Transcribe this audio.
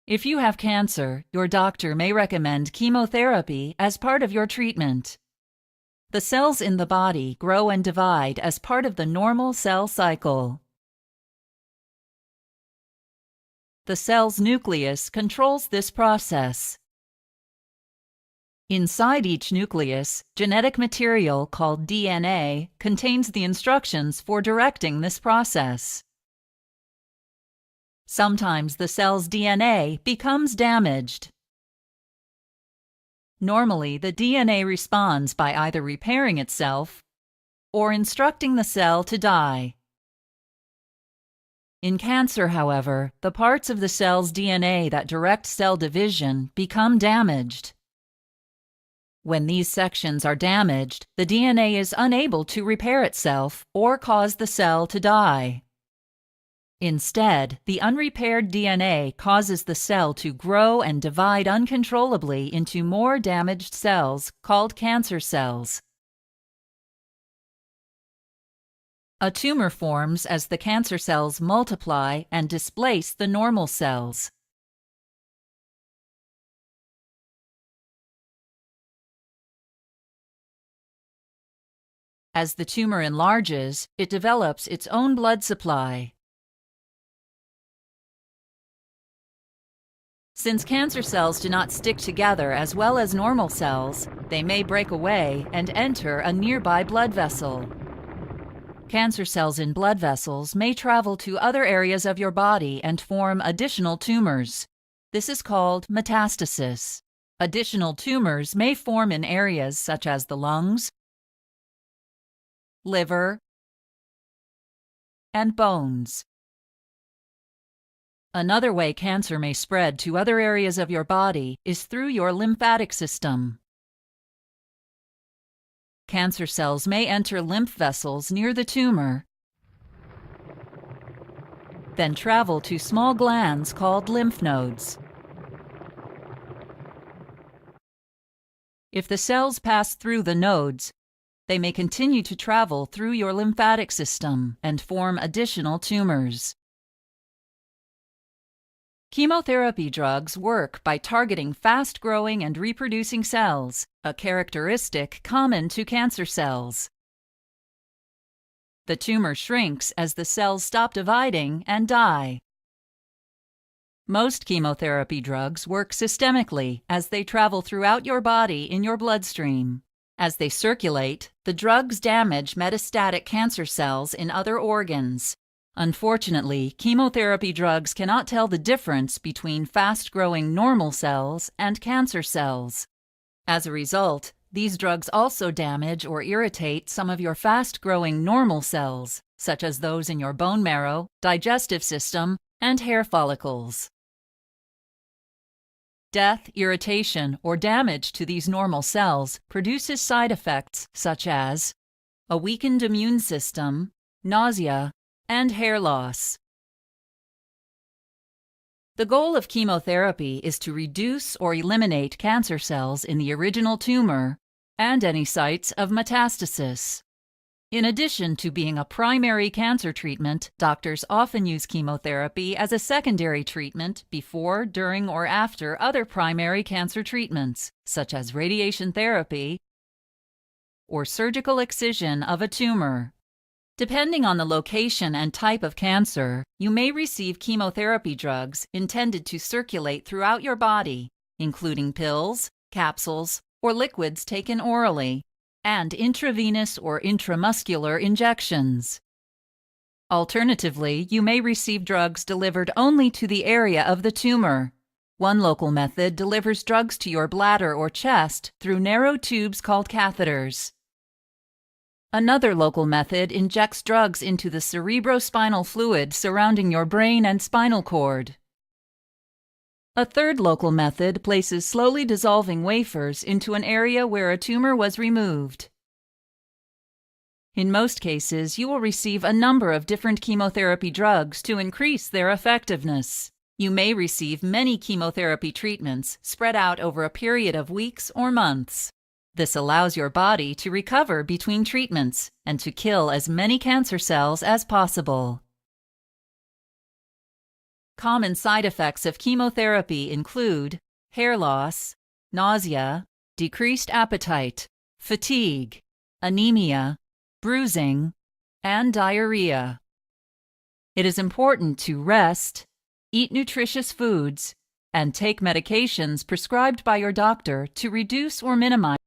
If you have cancer, your doctor may recommend chemotherapy as part of your treatment. The cells in the body grow and divide as part of the normal cell cycle. The cell's nucleus controls this process. Inside each nucleus, genetic material called DNA contains the instructions for directing this process. Sometimes the cell's DNA becomes damaged. Normally, the DNA responds by either repairing itself or instructing the cell to die. In cancer, however, the parts of the cell's DNA that direct cell division become damaged. When these sections are damaged, the DNA is unable to repair itself or cause the cell to die. Instead, the unrepaired DNA causes the cell to grow and divide uncontrollably into more damaged cells called cancer cells. A tumor forms as the cancer cells multiply and displace the normal cells. As the tumor enlarges, it develops its own blood supply. Since cancer cells do not stick together as well as normal cells, they may break away and enter a nearby blood vessel. Cancer cells in blood vessels may travel to other areas of your body and form additional tumors. This is called metastasis. Additional tumors may form in areas such as the lungs, liver, and bones. Another way cancer may spread to other areas of your body is through your lymphatic system. Cancer cells may enter lymph vessels near the tumor, then travel to small glands called lymph nodes. If the cells pass through the nodes, they may continue to travel through your lymphatic system and form additional tumors. Chemotherapy drugs work by targeting fast-growing and reproducing cells, a characteristic common to cancer cells. The tumor shrinks as the cells stop dividing and die. Most chemotherapy drugs work systemically as they travel throughout your body in your bloodstream. As they circulate, the drugs damage metastatic cancer cells in other organs. Unfortunately, chemotherapy drugs cannot tell the difference between fast-growing normal cells and cancer cells. As a result, these drugs also damage or irritate some of your fast-growing normal cells, such as those in your bone marrow, digestive system, and hair follicles. Death, irritation, or damage to these normal cells produces side effects such as a weakened immune system, nausea, and hair loss. The goal of chemotherapy is to reduce or eliminate cancer cells in the original tumor and any sites of metastasis. In addition to being a primary cancer treatment, doctors often use chemotherapy as a secondary treatment before, during, or after other primary cancer treatments, such as radiation therapy or surgical excision of a tumor. Depending on the location and type of cancer, you may receive chemotherapy drugs intended to circulate throughout your body, including pills, capsules, or liquids taken orally, and intravenous or intramuscular injections. Alternatively, you may receive drugs delivered only to the area of the tumor. One local method delivers drugs to your bladder or chest through narrow tubes called catheters. Another local method injects drugs into the cerebrospinal fluid surrounding your brain and spinal cord. A third local method places slowly dissolving wafers into an area where a tumor was removed. In most cases, you will receive a number of different chemotherapy drugs to increase their effectiveness. You may receive many chemotherapy treatments spread out over a period of weeks or months. This allows your body to recover between treatments and to kill as many cancer cells as possible. Common side effects of chemotherapy include hair loss, nausea, decreased appetite, fatigue, anemia, bruising, and diarrhea. It is important to rest, eat nutritious foods, and take medications prescribed by your doctor to reduce or minimize